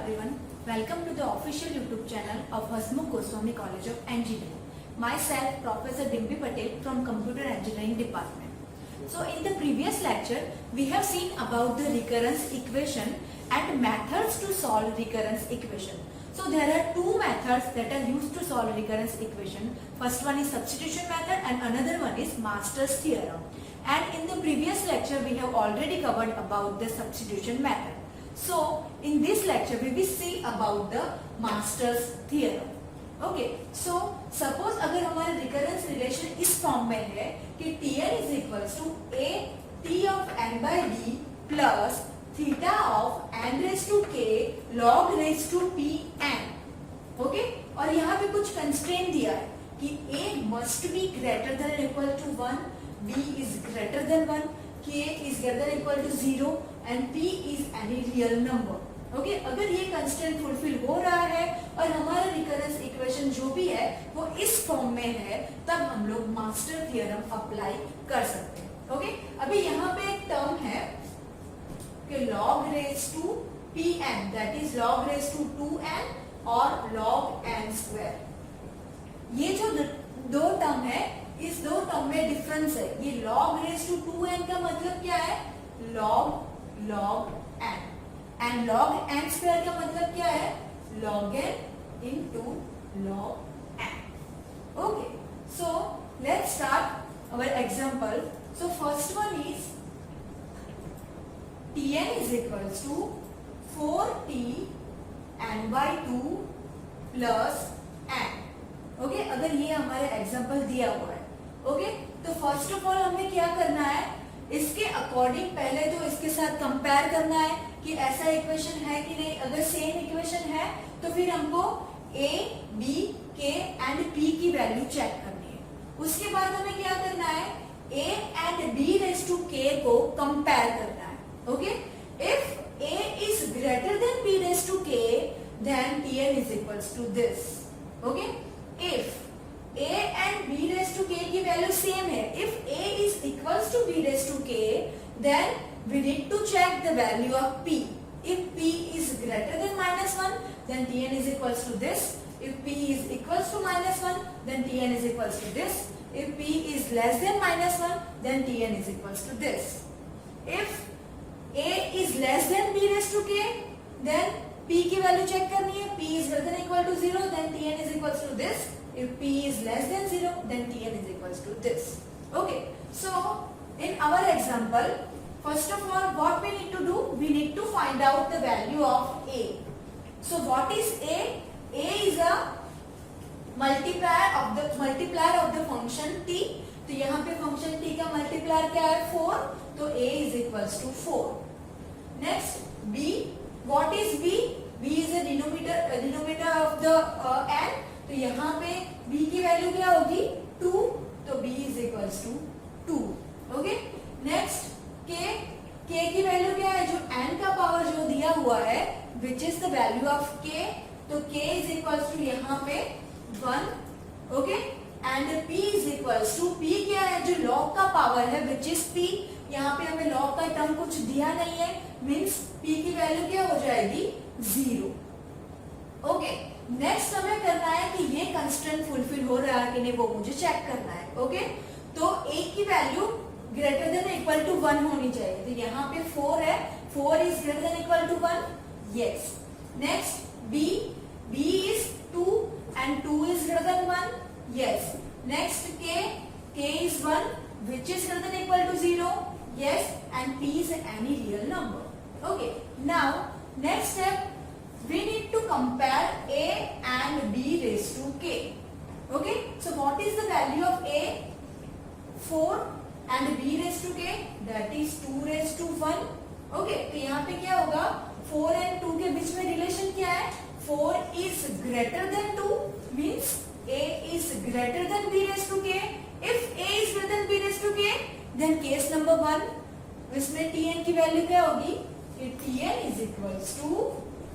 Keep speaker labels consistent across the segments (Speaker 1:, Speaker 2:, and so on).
Speaker 1: everyone, welcome to the official YouTube channel of Hasmukh Goswami College of Engineering. Myself, Professor Dimpi Patel from Computer Engineering Department. So in the previous lecture, we have seen about the recurrence equation and methods to solve recurrence equation. So there are two methods that are used to solve recurrence equation. First one is substitution method and another one is Master's theorem. And in the previous lecture, we have already covered about the substitution method. So in this lecture, we will see about the Master's theorem. Okay, so suppose अगर हमारे recurrence relation इस form में है कि Tn is equals to a t of n by d plus theta of n raised to k log raised to p n. Okay, और यहाँ पे कुछ constraint दिया है कि a must be greater than or equal to 1, b is greater than 1, k is greater than or equal to 0 and p is any real number. Okay अगर ये constant fulfil हो रहा है और हमारा रिकरेंस इक्वेशन जो भी है वो इस फॉर्म में है, तब हम लोग मास्टर थ्योरम अप्लाई कर सकते हैं. ओके अभी यहाँ पे एक टर्म है कि log raise to pn, that is log raise to 2n और log n स्क्वायर. ये जो दो टर्म है, इस दो टर्म में डिफरेंस है. ये log रेज टू 2n का मतलब क्या है? log n. And log n square का मतलब क्या है? log n into log n. Okay, so let's start our example. So first one is Tn is equals to 4t n by 2 plus n. Okay, अगर ये हमारे example दिया हुआ है. ओके तो फर्स्ट ऑफ ऑल हमें क्या करना है? इसके अकॉर्डिंग पहले तो इसके साथ कंपेयर करना है कि ऐसा इक्वेशन है कि नहीं. अगर सेम इक्वेशन है तो फिर हमको a, b, k and p की वैल्यू चेक करनी है. उसके बाद हमें क्या करना है? a and b raise to k को कंपेयर करना है. Okay if a is greater than b raise to k then tn is equals to this. Okay if a and b raised to k की वैल्यू same है, if a is equals to b raised to k, then we need to check the value of p. If p is greater than -1, then tn is equals to this. If p is equals to -1, then tn is equals to this. If p is less than -1, then tn is equals to this. If a is less than b raised to k, then p की value check करनी है. p is greater than equal to 0, then tn is equals to this. If p is less than 0, then tn is equals to this. Okay, so in our example, first of all, what we need to do? We need to find out the value of a. So what is a? A is a multiplier of the function t. तो यहाँ पे function t का multiplier क्या है? 4. तो a is equals to 4. Next, b. What is b? b is a denominator of the n. तो यहाँ पे b की वैल्यू क्या होगी? 2. तो b is equals to 2. Okay next k की वैल्यू क्या है? जो n का पावर जो दिया हुआ है which is the value of k. तो k is equals to यहाँ पे 1. Okay and p is equals to p क्या है? जो log का पावर है विच इज p. यहाँ पे हमें log का टर्म कुछ दिया नहीं है, मीन्स p की वैल्यू क्या हो जाएगी? 0. ओके नेक्स्ट हमें करना है कि ये कंस्ट्रेंट फुलफिल हो रहा है कि नहीं, वो मुझे चेक करना है. ओके तो a की value greater than equal to 1 होनी चाहिए. तो यहाँ पे 4 है, 4 is greater than equal to 1. Yes. Next b is 2 and 2 is greater than 1. Yes. Next k is 1 which is greater than equal to 0. yes, and p is any real number. Okay, now next step, we need to compare a and b raised to k. Okay, so what is the value of a? 4 and b raised to k, that is 2 raised to 1. Okay, तो यहाँ पे क्या होगा? 4 and 2 के बीच में relation क्या है? 4 is greater than 2 means a is greater than b raised to k. If a is greater than b raised to k, then case number 1, इसमें tn की वैल्यू क्या होगी? tn is equals to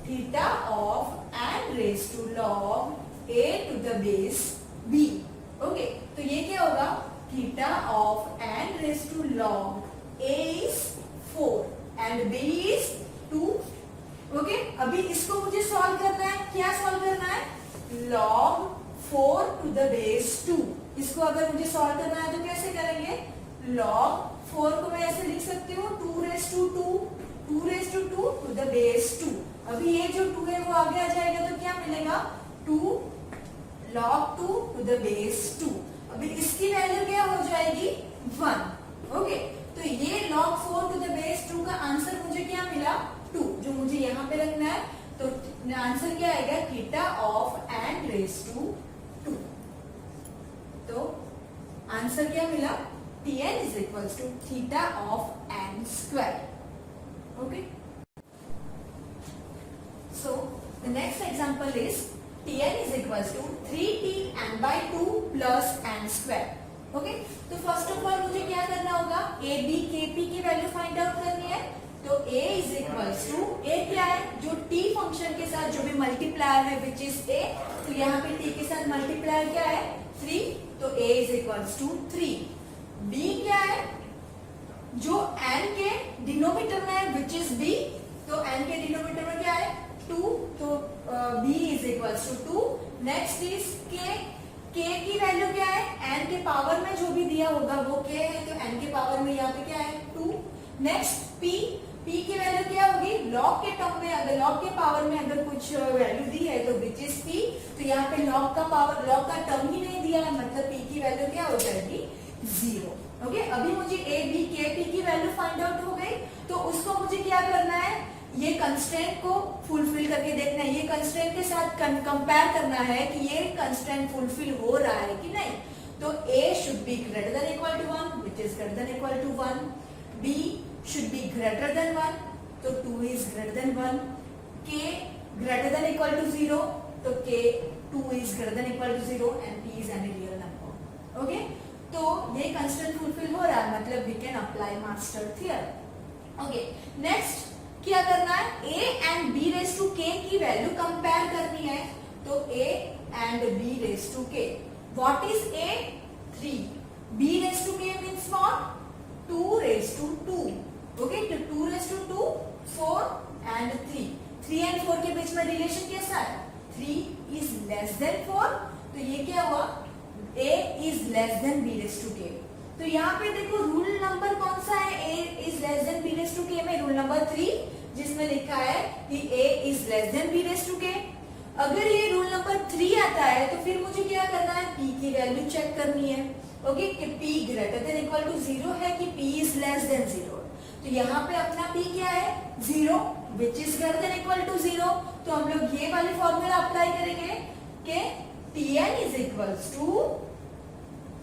Speaker 1: theta of n raised to log a to the base b. Okay, तो ये क्या होगा? theta of n raised to log a is 4 and b is 2. Okay, अभी इसको मुझे सॉल्व करना है, क्या सॉल्व करना है, log 4 to the base 2। इसको अगर मुझे सॉल्व करना है तो कैसे करेंगे, log 4 को मैं ऐसे लिख सकती हूँ 2 raised to 2 to the base 2। अभी ये जो 2 है वो आगे आ जाएगा तो क्या मिलेगा, 2 log 2 to the base 2। अभी इसकी वैल्यू क्या हो जाएगी, 1। ओके, तो ये log 4 to the base 2 का आंसर मुझे क्या मिला, 2, जो मुझे यहाँ पे रखना है। तो आंसर क्या आएगा, theta of n raise to 2। तो आंसर क्या मिला, Tn is equals to theta of n square. Okay, so the next example is Tn is equals to 3Tn/2 plus n square. Okay, तो फर्स्ट ऑफ ऑल मुझे क्या करना होगा, A B K P की value find out करनी है। तो a is equals to, A क्या है, जो t फंक्शन के साथ जो भी मल्टीप्लायर है विच इज a, तो यहाँ पे t के साथ मल्टीप्लायर क्या है, 3, तो a is equals to 3। b क्या है, जो n के डिनोमिनेटर में है विच इज b, तो n के डिनोमिनेटर में क्या है, 2, तो b is equals to 2। Next is k की वैल्यू क्या है, n के पावर में जो भी दिया होगा वो k है, तो n के पावर में यहाँ पे क्या है, 2। नेक्स्ट p की वैल्यू क्या होगी, log के टर्म में, अगर log के पावर में अगर कुछ वैल्यू दी है तो विच इज p, तो यहाँ पे log का टर्म ही नहीं दिया है, मतलब p की वैल्यू क्या हो जाएगी, 0। ओके, अभी मुझे a b k p की वैल्यू फाइंड आउट हो गई, तो उसको मुझे क्या करना है, ये कंस्ट्रेंट को फुलफिल करके देखना है, ये कंस्ट्रेंट के साथ कंपेयर करना है कि ये कंस्ट्रेंट फुलफिल हो रहा है कि नहीं। तो a should be greater than equal to 1 which is greater than equal to 1, b should be greater than 1, तो 2 is greater than 1, k greater than equal to 0, तो k 2 is greater than equal to 0 and p is any real number। okay, तो ये constraint fulfil हो रहा है, मतलब we can apply master theorem। okay, next क्या करना है, a and b raised to k की वैल्यू कंपेयर करनी है। तो a and b raised to k, what is a, 3, b raised to k means what, 2 raised to 2। Okay, तो 2 raised to 2, 4 and 3, 3 and 4 के बीच में रिलेशन कैसा है, 3 is less than 4, तो ये क्या हुआ, a is less than b raised to k। तो यहाँ पे देखो रूल नंबर कौन सा है, a is less than b raised to k में रूल नंबर 3, जिसमें लिखा है कि a is less than b raised to k। अगर ये रूल नंबर 3 आता है तो फिर मुझे क्या करना है, p की वैल्यू चेक करनी है। ओके, कि p greater than equal to 0 है कि p is less than 0। तो यहाँ पे अपना p क्या है, 0 which is greater than equal to 0। तो हम लोग ये वाली फॉर्मूला अप्लाई करेंगे कि Tn is equals to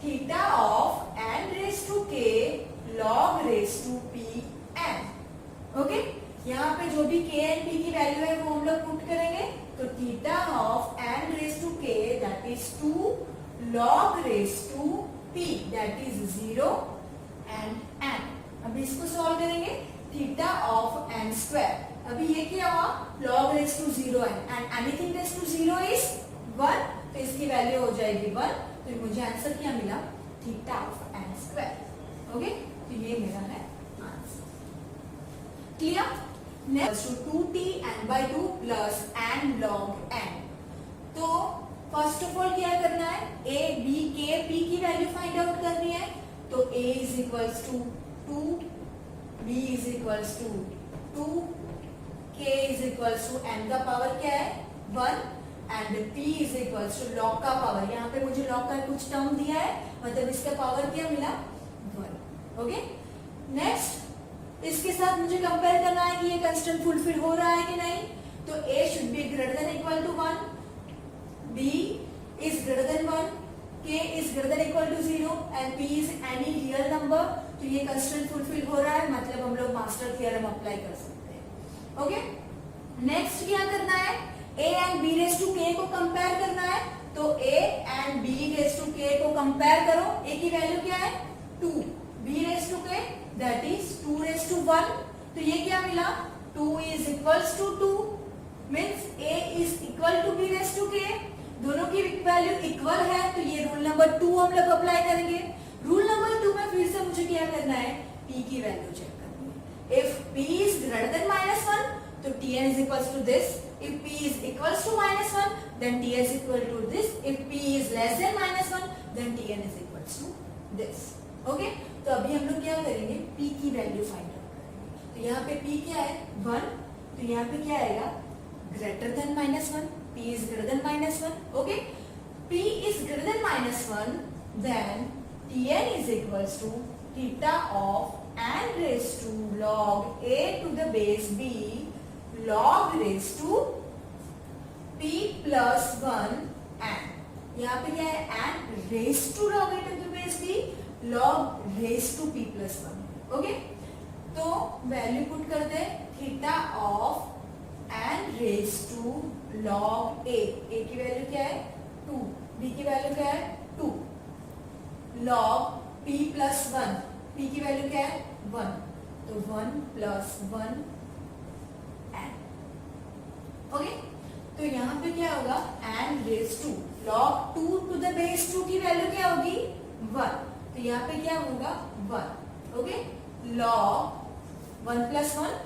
Speaker 1: theta of n raise to k log raise to p n। Okay, यहाँ पे जो भी k and p की वैल्यू है वो हम लोग पुट करेंगे। तो theta of n raise to k that is 2 log raise to p that is 0 and n। अभी इसको सॉल्व करेंगे, थीटा ऑफ n स्क्वायर, अभी ये क्या हुआ, log raise to 0 and anything raise to 0 is 1, तो इसकी वैल्यू हो जाएगी 1। तो मुझे आंसर क्या मिला, theta of n square. Okay, तो ये मेरा है answer. Clear, next to 2Tn/2 plus n log n। तो फर्स्ट ऑफ ऑल क्या करना है, a b k p की वैल्यू फाइंड आउट करनी है। तो a is equals to 2, b is equals to 2, k is equals to n का power क्या है, 1 and p is equals to log का पावर, यहाँ पे मुझे log का कुछ टर्म दिया है, मतलब इसका पावर क्या मिला, 1। ओके, नेक्स्ट इसके साथ मुझे कंपेयर करना है कि ये कंस्टेंट फुलफिल हो रहा है कि नहीं। तो a should be greater than equal to 1, b is greater than 1, k is greater than equal to 0 and p is any real number। तो ये कंस्टेंट फुलफिल हो रहा है, मतलब हम लोग मास्टर थ्योरम अप्लाई कर सकते हैं। ओके, नेक्स्ट क्या करना है, a and b raised to k को कंपेयर करना है। तो a and b raised to k को कंपेयर करो, a की वैल्यू क्या है, 2, b raised to k that is 2 raised to 1। तो ये क्या मिला, 2 is equals to 2 means a is equal to b raised to k, दोनों की वैल्यू इक्वल है। तो ये रूल नंबर 2 हम लोग अप्लाई करेंगे। रूल नंबर 2 में फिर से मुझे क्या करना है, p की वैल्यू चेक करनी है। If p is greater than -1 तो Tn is equals to this. If P is equals to -1, then Tn is equal to this. If P is less than -1, then Tn is equals to this. Okay, तो अभी हम लोग क्या करेंगे, P की value find out करेंगे. तो यहाँ पे P क्या है 1, तो यहाँ पे क्या आएगा greater than -1. P is greater than -1. Okay, P is greater than -1, then Tn is equals to theta of n raised to log a to the base b log raised to p plus 1 n. यहाँ पे क्या है n raised to log a to the base b log raised to p plus 1. Okay, तो value put करते हैं theta of n raised to log a. a की value क्या है 2, b की वैल्यू क्या है 2, log p plus 1, p की वैल्यू क्या है 1, तो 1 plus 1 n. ओके, तो यहाँ पे क्या होगा n raised to log 2 to the base 2 की वैल्यू क्या होगी 1, तो यहाँ पे क्या होगा 1. Okay, log 1 plus 1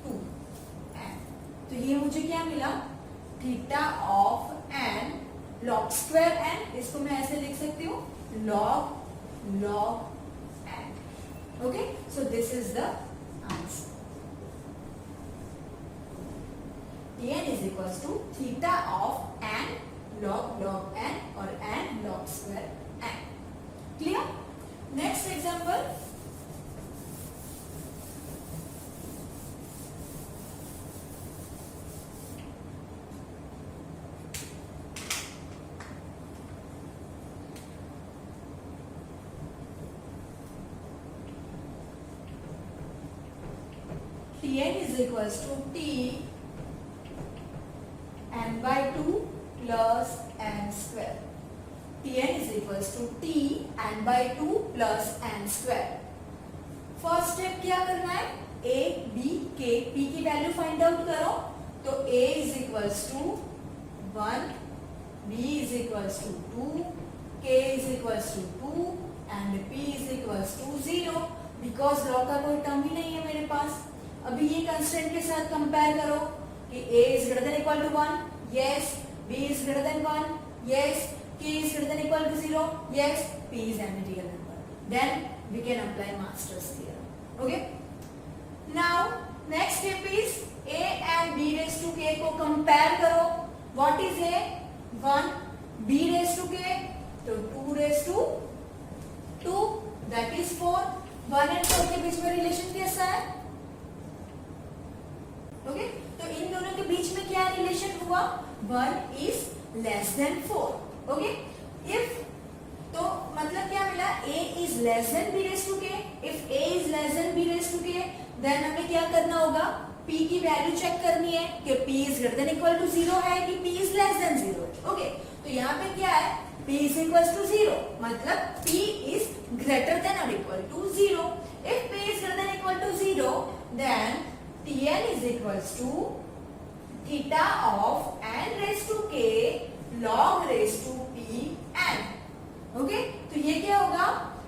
Speaker 1: 2 n. तो ये मुझे क्या मिला theta of n log square n. इसको मैं ऐसे लिख सकती हूँ log n. Okay, so this is the answer. Tn is equals to theta of n log n or n log square n. Clear? Next example. Tn is equals to t n by 2 plus n square. Tn is equals to t n by 2 plus n square. First step क्या करना है a, b, k, p की value find out करो. तो a is equals to 1, b is equals to 2, k is equals to 2 and p is equals to 0. Because law का कोई term ही नहीं है मेरे पास. अभी ये कंस्टेंट के साथ कंपेयर करो कि a is greater than equal to 1, yes. b is greater than 1, yes. k is greater than equal to 0, yes. p is an integral number. Then we can apply Master's theorem. Okay. Now next step is a and b raised to k को compare करो. What is a 1, b raised to k तो 2 raised to 2 that is 4. 1 and 4 के बीच में relation कैसा है? Okay, तो इन दोनों के बीच में क्या रिलेशन हुआ 1 is less than 4. Okay, if तो मतलब क्या मिला a is less than b raised to k. If a is less than b raised to k then हमें क्या करना होगा p की वैल्यू चेक करनी है कि p is greater than equal to 0 है कि p is less than 0. Okay, तो यहाँ पे क्या है p is equals to 0 मतलब p is greater than or equal to 0. If p is greater than equal to 0 then Tn is equals to theta of n raised to k log raised to p n. Okay, तो ये क्या होगा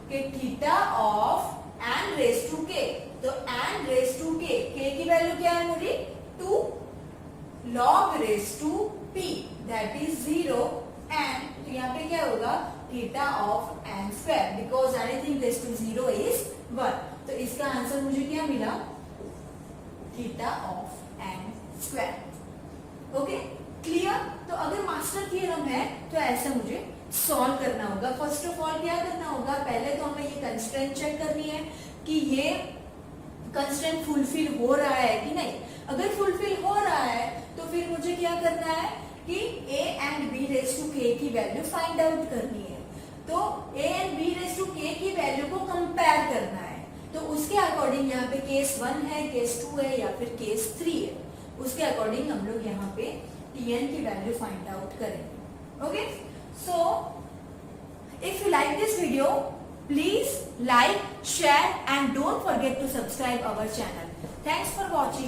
Speaker 1: कि theta of n raised to k. तो n raised to k, k की value क्या है मेरी 2 log raised to p that is 0 n. तो यहाँ पे क्या होगा theta of n square because anything raised to 0 is 1. तो इसका आंसर मुझे क्या मिला theta of n square. Okay, clear? तो अगर मास्टर थ्योरम है तो ऐसा मुझे सॉल्व करना होगा. फर्स्ट ऑफ ऑल क्या करना होगा, पहले तो हमें ये कंस्ट्रेंट चेक करनी है कि ये कंस्ट्रेंट फुलफिल हो रहा है कि नहीं. अगर फुलफिल हो रहा है तो फिर मुझे क्या करना है कि a and b raise to k की वैल्यू फाइंड आउट करनी है. तो a and b raise to k की वैल्यू को कंपेयर करना है. तो उसके अकॉर्डिंग यहाँ पे केस 1 है, केस 2 है या फिर केस 3 है, उसके अकॉर्डिंग हम लोग यहाँ पे Tn की वैल्यू फाइंड आउट करेंगे. Okay, so if you like this video please like, share and don't forget to subscribe our channel. Thanks for watching.